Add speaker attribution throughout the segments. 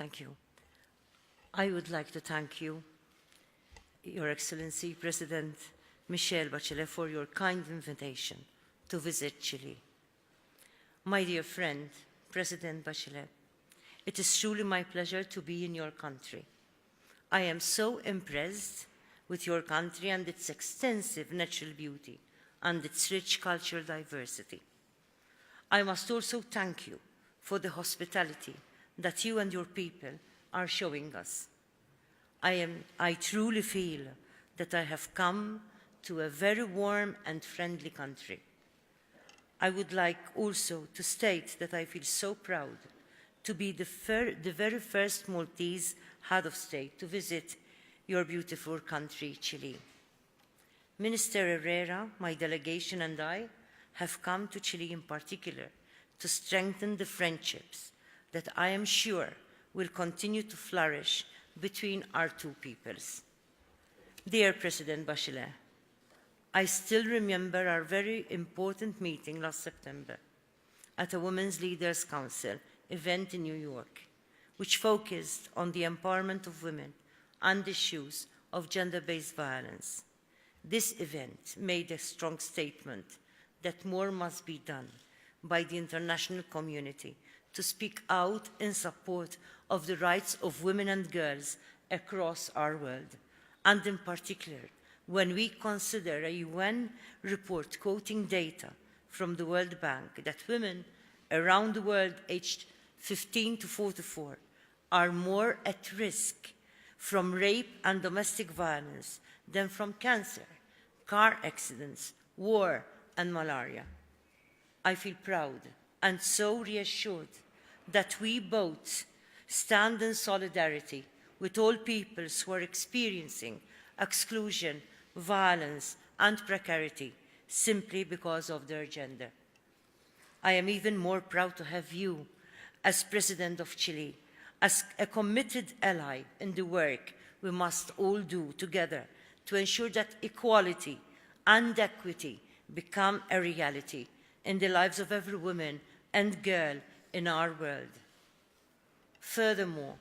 Speaker 1: Thank you. I would like to thank you, Your Excellency President Michelle Bachelet, for your kind invitation to visit Chile. My dear friend, President Bachelet, it is truly my pleasure to be in your country. I am so impressed with your country and its extensive natural beauty and its rich cultural diversity. I must also thank you for the hospitality that you and your people are showing us. I truly feel that I have come to a very warm and friendly country. I would like also to state that I feel so proud to be the very first Maltese head of state to visit your beautiful country, Chile. Minister Herrera, my delegation, and I have come to Chile in particular to strengthen the friendships that I am sure will continue to flourish between our two peoples. Dear President Bachelet, I still remember our very important meeting last September at a Women's Leaders Council event in New York, which focused on the empowerment of women and issues of gender-based violence. This event made a strong statement that more must be done by the international community to speak out in support of the rights of women and girls across our world, and in particular, when we consider a UN report quoting data from the World Bank that women around the world aged 15 to 44 are more at risk from rape and domestic violence than from cancer, car accidents, war, and malaria. I feel proud and so reassured that we both stand in solidarity with all peoples who are experiencing exclusion, violence, and precarity simply because of their gender. I am even more proud to have you, as President of Chile, as a committed ally in the work we must all do together to ensure that equality and equity become a reality in the lives of every woman and girl in our world. Furthermore,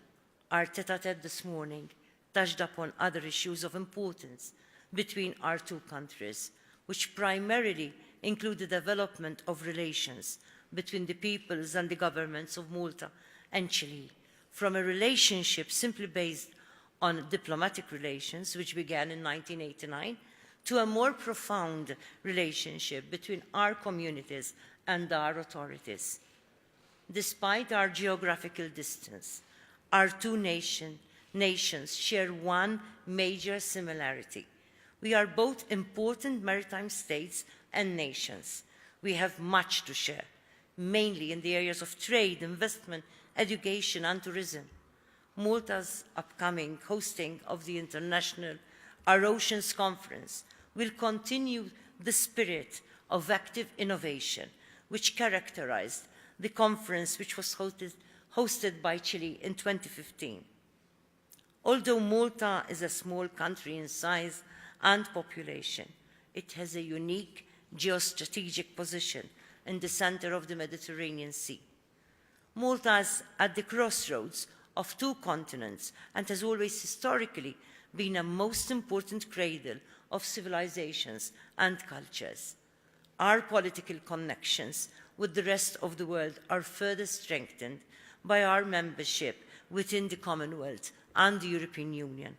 Speaker 1: our tête-à-tête this morning touched upon other issues of importance between our two countries, which primarily include the development of relations between the peoples and the governments of Malta and Chile, from a relationship simply based on diplomatic relations, which began in 1989, to a more profound relationship between our communities and our authorities. Despite our geographical distance, our two nations share one major similarity. We are both important maritime states and nations. We have much to share, mainly in the areas of trade, investment, education, and tourism. Malta's upcoming hosting of the International Our Oceans Conference will continue the spirit of active innovation which characterized the conference, which was hosted by Chile in 2015. Although Malta is a small country in size and population, it has a unique geostrategic position in the center of the Mediterranean Sea. Malta is at the crossroads of two continents and has always historically been a most important cradle of civilizations and cultures. Our political connections with the rest of the world are further strengthened by our membership within the Commonwealth and the European Union.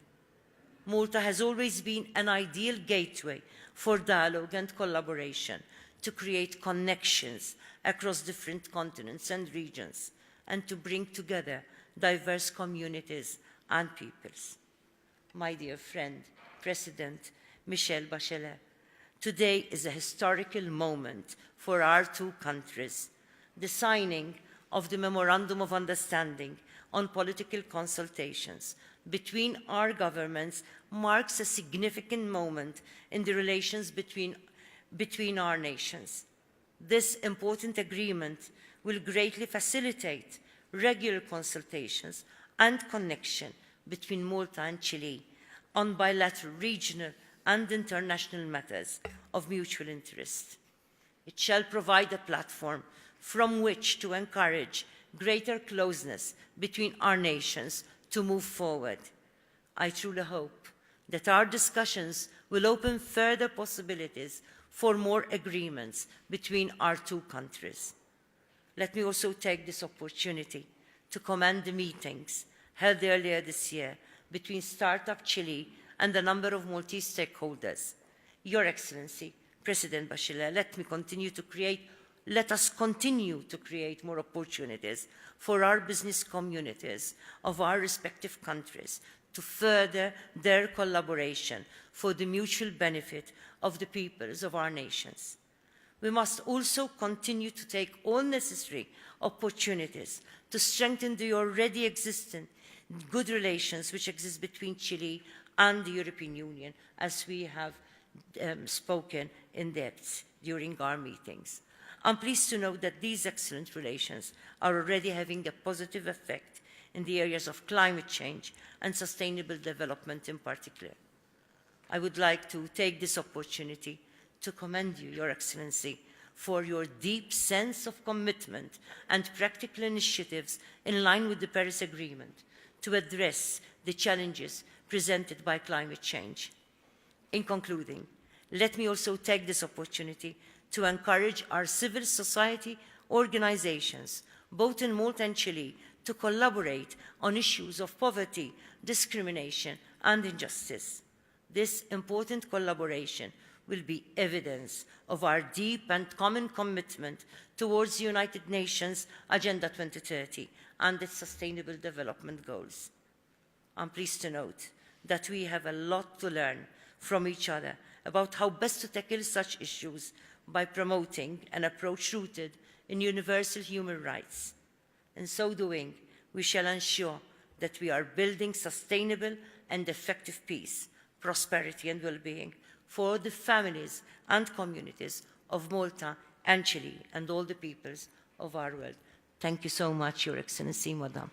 Speaker 1: Malta has always been an ideal gateway for dialogue and collaboration to create connections across different continents and regions and to bring together diverse communities and peoples. My dear friend, President Michelle Bachelet, today is a historical moment for our two countries. The signing of the Memorandum of Understanding on political consultations between our governments marks a significant moment in the relations between our nations. This important agreement will greatly facilitate regular consultations and connection between Malta and Chile on bilateral, regional, and international matters of mutual interest. It shall provide a platform from which to encourage greater closeness between our nations to move forward. I truly hope that our discussions will open further possibilities for more agreements between our two countries. Let me also take this opportunity to commend the meetings held earlier this year between Startup Chile and a number of Maltese stakeholders. Your Excellency, President Bachelet, let us continue to create more opportunities for our business communities of our respective countries to further their collaboration for the mutual benefit of the peoples of our nations. We must also continue to take all necessary opportunities to strengthen the already existing good relations which exist between Chile and the European Union, as we have spoken in depth during our meetings. I'm pleased to note that these excellent relations are already having a positive effect in the areas of climate change and sustainable development in particular. I would like to take this opportunity to commend you, Your Excellency, for your deep sense of commitment and practical initiatives in line with the Paris Agreement to address the challenges presented by climate change. In concluding, let me also take this opportunity to encourage our civil society organizations, both in Malta and Chile, to collaborate on issues of poverty, discrimination, and injustice. This important collaboration will be evidence of our deep and common commitment towards the United Nations Agenda 2030 and its Sustainable Development Goals. I'm pleased to note that we have a lot to learn from each other about how best to tackle such issues by promoting an approach rooted in universal human rights. In so doing, we shall ensure that we are building sustainable and effective peace, prosperity and well-being for the families and communities of Malta and Chile and all the peoples of our world. Thank you so much, Your Excellency, Madam